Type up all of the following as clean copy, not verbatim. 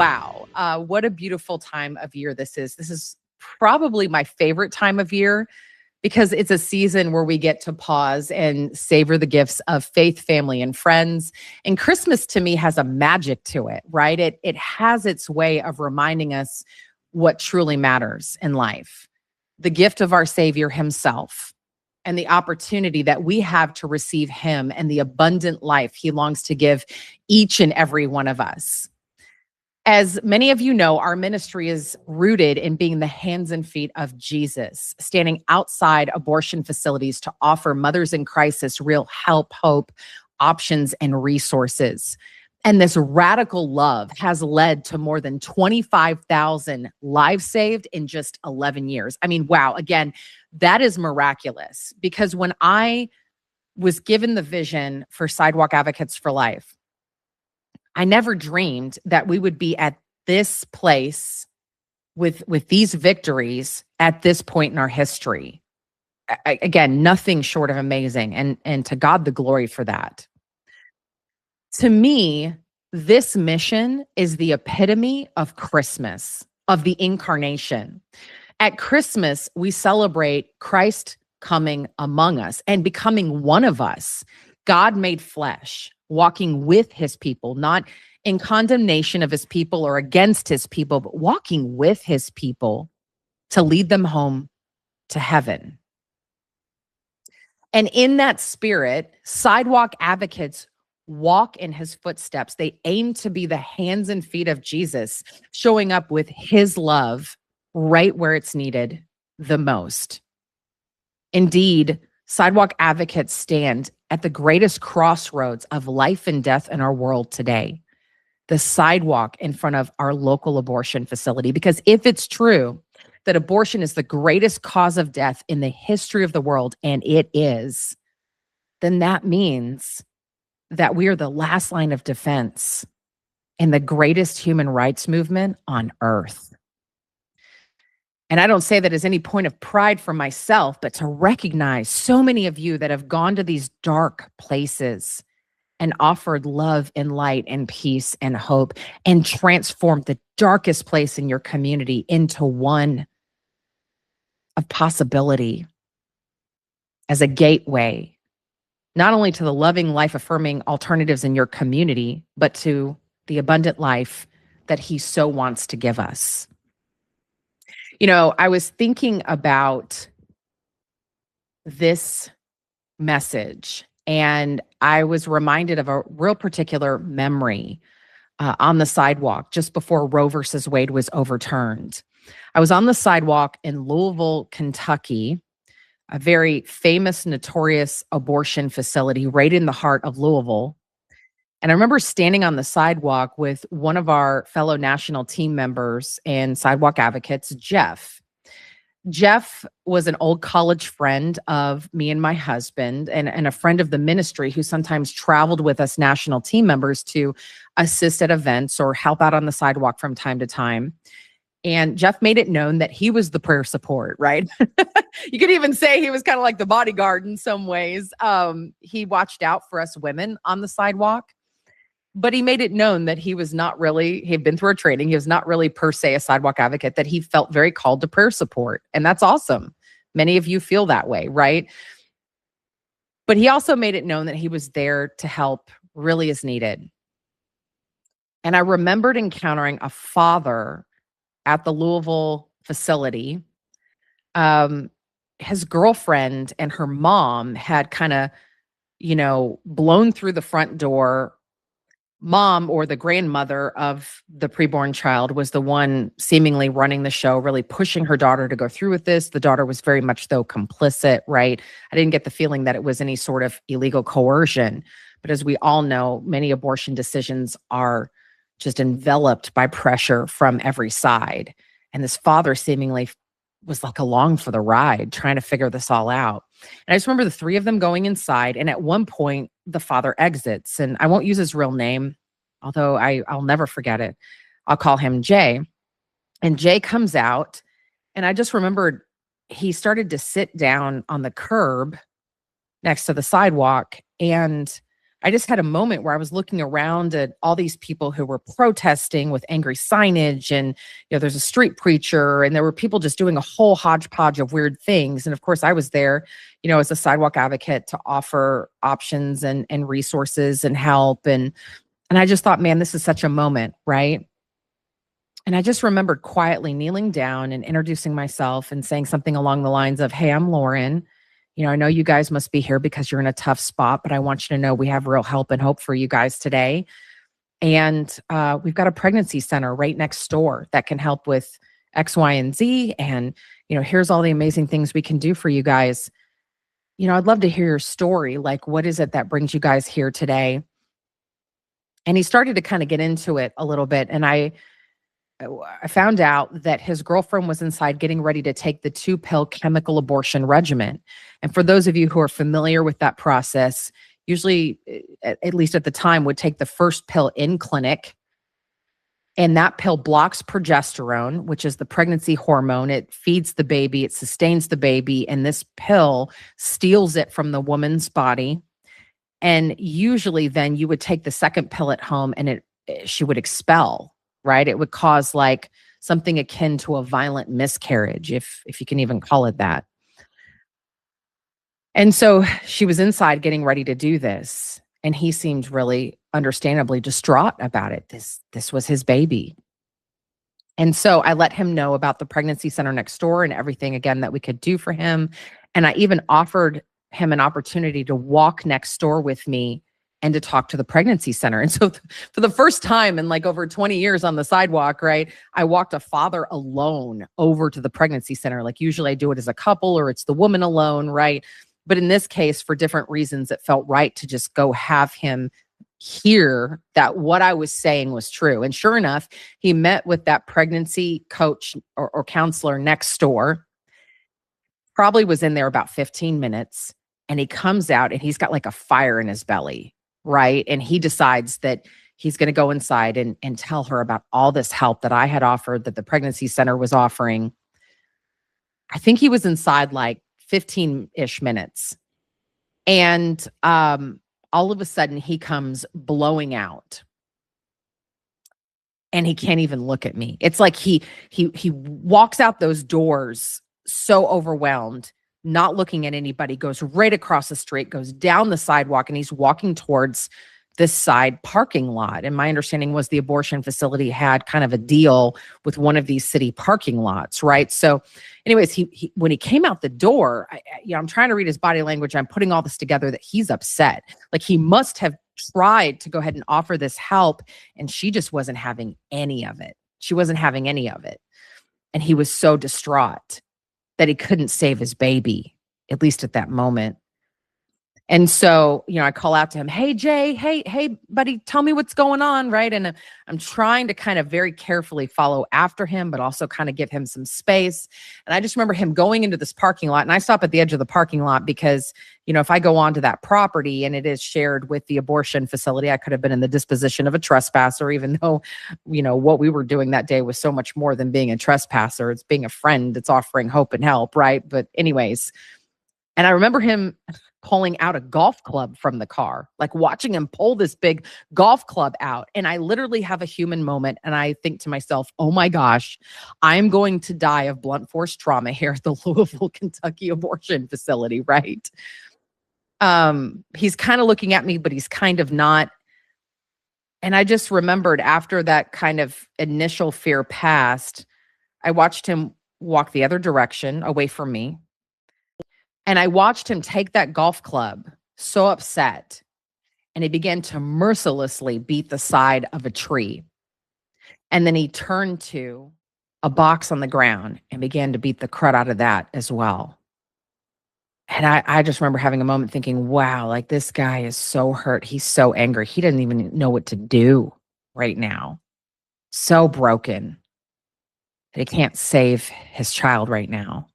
Wow. What a beautiful time of year this is. This is probably my favorite time of year because it's a season where we get to pause and savor the gifts of faith, family, and friends. And Christmas to me has a magic to it, right? It has its way of reminding us what truly matters in life. The gift of our Savior himself and the opportunity that we have to receive him and the abundant life he longs to give each and every one of us. As many of you know, our ministry is rooted in being the hands and feet of Jesus, standing outside abortion facilities to offer mothers in crisis real help, hope, options, and resources. And this radical love has led to more than 25,000 lives saved in just 11 years. I mean, wow, again, that is miraculous because when I was given the vision for Sidewalk Advocates for Life, I never dreamed that we would be at this place with these victories at this point in our history. Again, nothing short of amazing, and to God the glory for that. To me, this mission is the epitome of Christmas, of the incarnation. At Christmas, we celebrate Christ coming among us and becoming one of us, God made flesh, walking with his people, not in condemnation of his people or against his people, but walking with his people to lead them home to heaven. And in that spirit, Sidewalk Advocates walk in his footsteps. They aim to be the hands and feet of Jesus, showing up with his love right where it's needed the most. Indeed, Sidewalk Advocates stand at the greatest crossroads of life and death in our world today, the sidewalk in front of our local abortion facility. Because if it's true that abortion is the greatest cause of death in the history of the world, and it is, then that means that we are the last line of defense in the greatest human rights movement on earth. And I don't say that as any point of pride for myself, but to recognize so many of you that have gone to these dark places and offered love and light and peace and hope and transformed the darkest place in your community into one of possibility as a gateway, not only to the loving, life-affirming alternatives in your community, but to the abundant life that he so wants to give us. You know, I was thinking about this message, and I was reminded of a real particular memory on the sidewalk just before Roe versus Wade was overturned. I was on the sidewalk in Louisville, Kentucky, a very famous, notorious abortion facility right in the heart of Louisville. And I remember standing on the sidewalk with one of our fellow national team members and Sidewalk Advocates, Jeff. Jeff was an old college friend of me and my husband and a friend of the ministry who sometimes traveled with us national team members to assist at events or help out on the sidewalk from time to time. And Jeff made it known that he was the prayer support, right? You could even say he was kind of like the bodyguard in some ways. He watched out for us women on the sidewalk. But he made it known that he was not really, he had been through a training. He was not really per se a sidewalk advocate, that he felt very called to prayer support. And that's awesome. Many of you feel that way, right? But he also made it known that he was there to help really as needed. And I remembered encountering a father at the Louisville facility. His girlfriend and her mom had kind of, blown through the front door. Mom, or the grandmother of the preborn child, was the one seemingly running the show, really pushing her daughter to go through with this. The daughter was very much, though, complicit, right? I didn't get the feeling that it was any sort of illegal coercion. But as we all know, many abortion decisions are just enveloped by pressure from every side. And this father seemingly was like along for the ride, trying to figure this all out. And I just remember the three of them going inside. And at one point, the father exits. And I won't use his real name, although I'll never forget it. I'll call him Jay. And Jay comes out. And I just remembered he started to sit down on the curb next to the sidewalk. And I just had a moment where I was looking around at all these people who were protesting with angry signage, and there's a street preacher, and there were people just doing a whole hodgepodge of weird things. And of course, I was there, as a sidewalk advocate to offer options and resources and help. And I just thought, man, this is such a moment, right? And I just remembered quietly kneeling down and introducing myself and saying something along the lines of, "Hey, I'm Lauren. I know you guys must be here because you're in a tough spot, but I want you to know we have real help and hope for you guys today. And we've got a pregnancy center right next door that can help with X, Y, and Z. And, here's all the amazing things we can do for you guys. I'd love to hear your story. Like, what is it that brings you guys here today?" And he started to kind of get into it a little bit. And I found out that his girlfriend was inside getting ready to take the 2-pill chemical abortion regimen. And for those of you who are familiar with that process, usually, at least at the time, would take the first pill in clinic. And that pill blocks progesterone, which is the pregnancy hormone. It feeds the baby, it sustains the baby, and this pill steals it from the woman's body. And usually then you would take the second pill at home and she would expel, right? It would cause like something akin to a violent miscarriage, if you can even call it that. And so she was inside getting ready to do this, and he seemed really understandably distraught about it. This was his baby. And so I let him know about the pregnancy center next door and everything, again, that we could do for him. And I even offered him an opportunity to walk next door with me and to talk to the pregnancy center. And so for the first time in like over 20 years on the sidewalk, right, I walked a father alone over to the pregnancy center. Like usually I do it as a couple or it's the woman alone, right? But in this case, for different reasons, it felt right to just go have him hear that what I was saying was true. And sure enough, he met with that pregnancy coach or counselor next door, probably was in there about 15 minutes. And he comes out and he's got like a fire in his belly, right? And he decides that he's going to go inside and tell her about all this help that I had offered, that the pregnancy center was offering. I think he was inside like 15-ish minutes. And all of a sudden he comes blowing out. And he can't even look at me. It's like he walks out those doors so overwhelmed, not looking at anybody, goes right across the street, goes down the sidewalk, and he's walking towards this side parking lot. And my understanding was the abortion facility had kind of a deal with one of these city parking lots, right? So anyways, he when he came out the door, I'm trying to read his body language. I'm putting all this together that he's upset. Like he must have tried to go ahead and offer this help, and she just wasn't having any of it. She wasn't having any of it. And he was so distraught that he couldn't save his baby, at least at that moment. And so, I call out to him, "Hey, Jay, hey, buddy, tell me what's going on," right? And I'm trying to kind of very carefully follow after him, but also kind of give him some space. And I just remember him going into this parking lot, and I stop at the edge of the parking lot because, if I go onto that property and it is shared with the abortion facility, I could have been in the disposition of a trespasser, even though, what we were doing that day was so much more than being a trespasser. It's being a friend. It's offering hope and help, right? But anyways, and I remember him pulling out a golf club from the car, like watching him pull this big golf club out. And I literally have a human moment. And I think to myself, oh my gosh, I'm going to die of blunt force trauma here at the Louisville, Kentucky abortion facility, right? He's kind of looking at me, but he's kind of not. And I just remembered after that kind of initial fear passed, I watched him walk the other direction away from me. And I watched him take that golf club, so upset, and he began to mercilessly beat the side of a tree. And then he turned to a box on the ground and began to beat the crud out of that as well. And I just remember having a moment thinking, wow, like this guy is so hurt. He's so angry. He doesn't even know what to do right now. So broken that he can't save his child right now.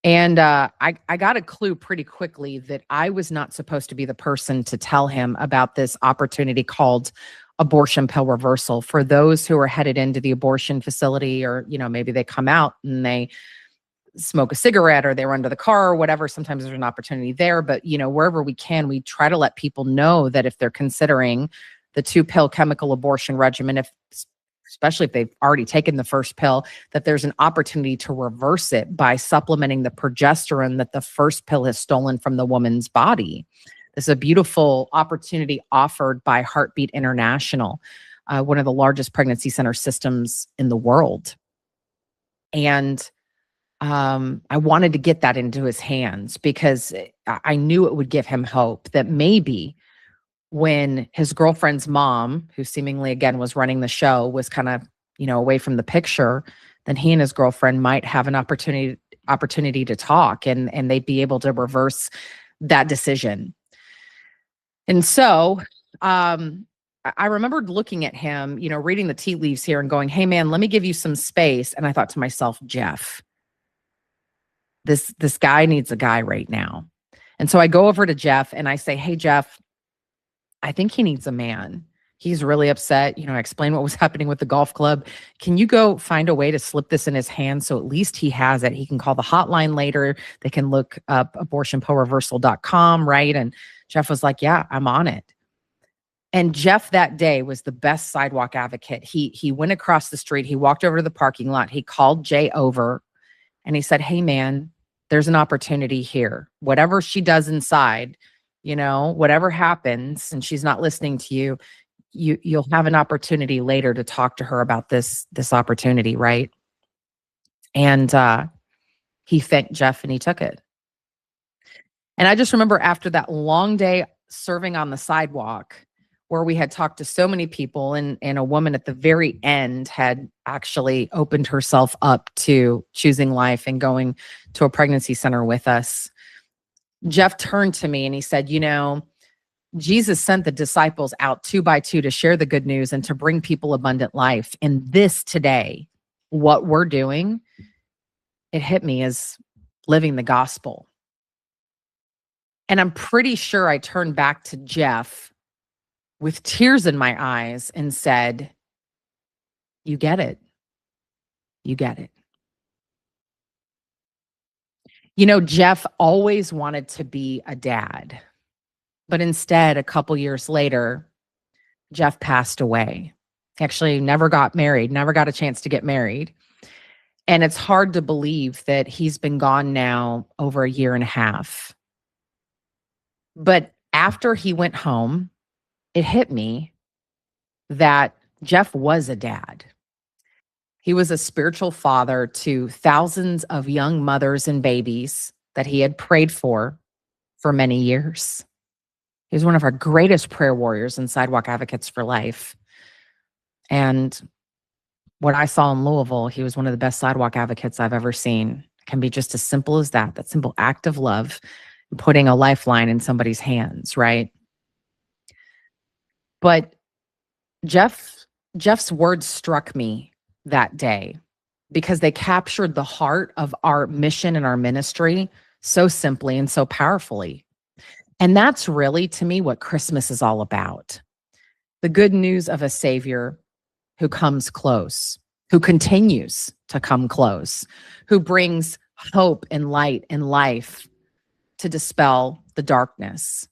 And I got a clue pretty quickly that I was not supposed to be the person to tell him about this opportunity called abortion pill reversal. For those who are headed into the abortion facility, or maybe they come out and they smoke a cigarette or they run to the car or whatever. Sometimes there's an opportunity there, but wherever we can, we try to let people know that if they're considering the 2-pill chemical abortion regimen, especially if they've already taken the first pill, that there's an opportunity to reverse it by supplementing the progesterone that the first pill has stolen from the woman's body. This is a beautiful opportunity offered by Heartbeat International, one of the largest pregnancy center systems in the world. And I wanted to get that into his hands because I knew it would give him hope that maybe when his girlfriend's mom, who seemingly again was running the show, was kind of, away from the picture, then he and his girlfriend might have an opportunity to talk and they'd be able to reverse that decision. And so I remembered looking at him, reading the tea leaves here and going, hey man, let me give you some space. And I thought to myself, Jeff, this guy needs a guy right now. And so I go over to Jeff and I say, hey, Jeff, I think he needs a man. He's really upset. I explained what was happening with the golf club. Can you go find a way to slip this in his hands so at least he has it? He can call the hotline later. They can look up abortionpillreversal.com, right? And Jeff was like, yeah, I'm on it. And Jeff that day was the best sidewalk advocate. He went across the street. He walked over to the parking lot. He called Jay over and he said, hey, man, there's an opportunity here. Whatever she does inside, whatever happens and she's not listening to you, you'll have an opportunity later to talk to her about this opportunity, right? And he thanked Jeff and he took it. And I just remember after that long day serving on the sidewalk where we had talked to so many people and a woman at the very end had actually opened herself up to choosing life and going to a pregnancy center with us. Jeff turned to me and he said, Jesus sent the disciples out 2 by 2 to share the good news and to bring people abundant life. And this today, what we're doing, it hit me as living the gospel. And I'm pretty sure I turned back to Jeff with tears in my eyes and said, you get it. You get it. Jeff always wanted to be a dad, but instead, a couple years later, Jeff passed away. He actually never got married, never got a chance to get married. And it's hard to believe that he's been gone now over a year and a half. But after he went home, it hit me that Jeff was a dad. He was a spiritual father to thousands of young mothers and babies that he had prayed for many years. He was one of our greatest prayer warriors in Sidewalk Advocates for Life. And what I saw in Louisville, he was one of the best sidewalk advocates I've ever seen. It can be just as simple as that simple act of love, putting a lifeline in somebody's hands, right? But Jeff's words struck me that day because they captured the heart of our mission and our ministry so simply and so powerfully. And that's really, to me, what Christmas is all about. The good news of a Savior who comes close, who continues to come close, who brings hope and light and life to dispel the darkness.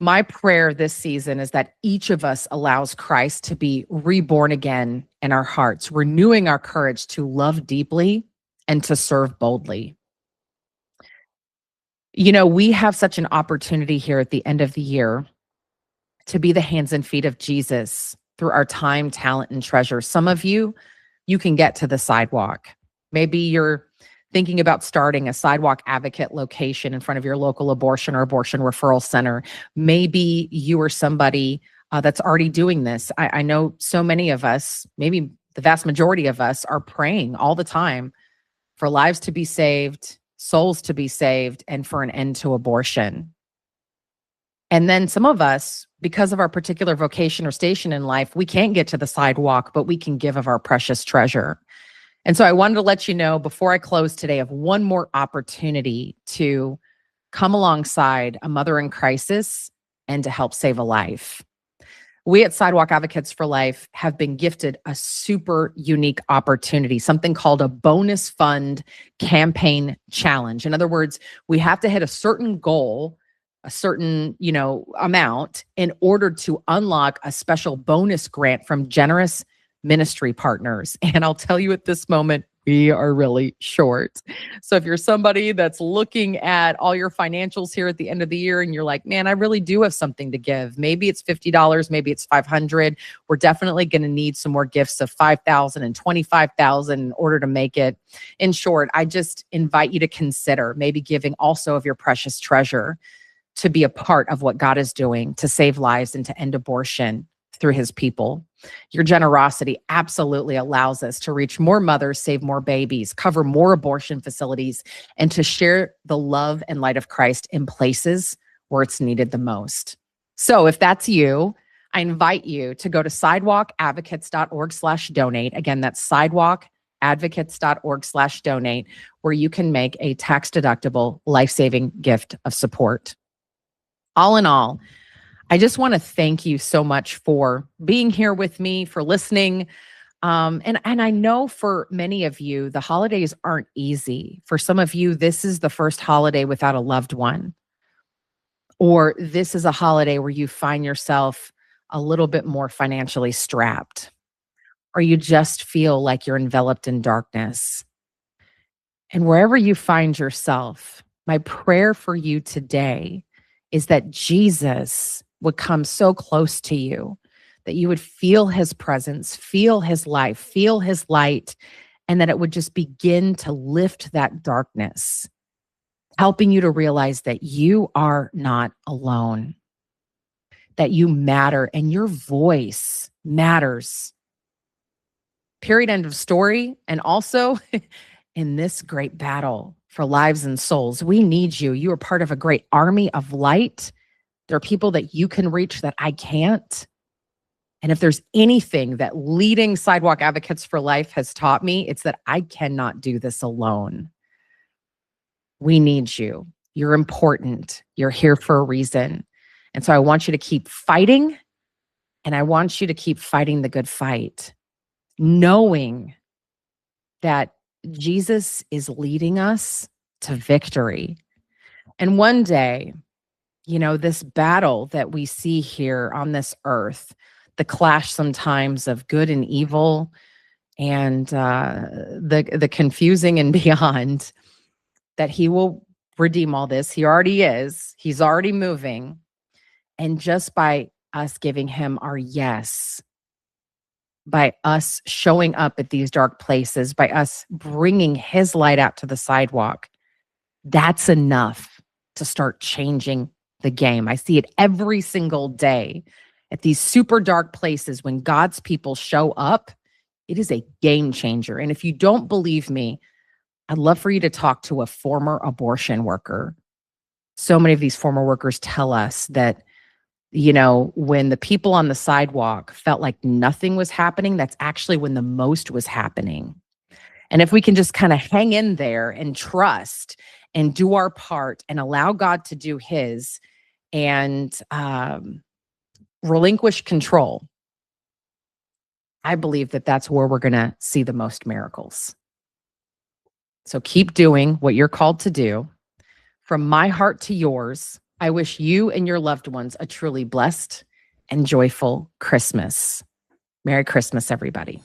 My prayer this season is that each of us allows Christ to be reborn again in our hearts, renewing our courage to love deeply and to serve boldly. We have such an opportunity here at the end of the year to be the hands and feet of Jesus through our time, talent, and treasure. Some of you can get to the sidewalk. Maybe you're thinking about starting a sidewalk advocate location in front of your local abortion or abortion referral center. Maybe you are somebody that's already doing this. I know so many of us, maybe the vast majority of us, are praying all the time for lives to be saved, souls to be saved, and for an end to abortion. And then some of us, because of our particular vocation or station in life, we can't get to the sidewalk, but we can give of our precious treasure. And so I wanted to let you know before I close today of one more opportunity to come alongside a mother in crisis and to help save a life. We at Sidewalk Advocates for Life have been gifted a super unique opportunity, something called a bonus fund campaign challenge. In other words, we have to hit a certain goal, a certain, amount in order to unlock a special bonus grant from generous ministry partners. And I'll tell you at this moment, we are really short. So if you're somebody that's looking at all your financials here at the end of the year and you're like, man, I really do have something to give. Maybe it's $50, maybe it's $500. We're definitely going to need some more gifts of $5,000 and $25,000 in order to make it. In short, I just invite you to consider maybe giving also of your precious treasure to be a part of what God is doing to save lives and to end abortion through his people. Your generosity absolutely allows us to reach more mothers, save more babies, cover more abortion facilities, and to share the love and light of Christ in places where it's needed the most. So if that's you, I invite you to go to sidewalkadvocates.org/donate. Again, that's sidewalkadvocates.org/donate, where you can make a tax-deductible, life-saving gift of support. All in all, I just want to thank you so much for being here with me, for listening. And I know for many of you, the holidays aren't easy. For some of you, this is the first holiday without a loved one. Or this is a holiday where you find yourself a little bit more financially strapped. Or you just feel like you're enveloped in darkness. And wherever you find yourself, my prayer for you today is that Jesus would come so close to you, that you would feel his presence, feel his life, feel his light, and that it would just begin to lift that darkness, helping you to realize that you are not alone, that you matter and your voice matters. Period, end of story. And also in this great battle for lives and souls, we need you. You are part of a great army of light. There are people that you can reach that I can't. And if there's anything that leading Sidewalk Advocates for Life has taught me, it's that I cannot do this alone. We need you. You're important. You're here for a reason. And so I want you to keep fighting, and I want you to keep fighting the good fight, knowing that Jesus is leading us to victory. And one day, this battle that we see here on this earth, the clash sometimes of good and evil, and the confusing and beyond, that he will redeem all this. He already is. He's already moving. And just by us giving him our yes, by us showing up at these dark places, by us bringing his light out to the sidewalk, that's enough to start changing the game. I see it every single day at these super dark places. When God's people show up, it is a game changer. And if you don't believe me, I'd love for you to talk to a former abortion worker. So many of these former workers tell us that, when the people on the sidewalk felt like nothing was happening, that's actually when the most was happening. And if we can just kind of hang in there and trust and do our part and allow God to do his, and relinquish control, I believe that that's where we're going to see the most miracles. So keep doing what you're called to do. From my heart to yours, I wish you and your loved ones a truly blessed and joyful Christmas. Merry Christmas, everybody.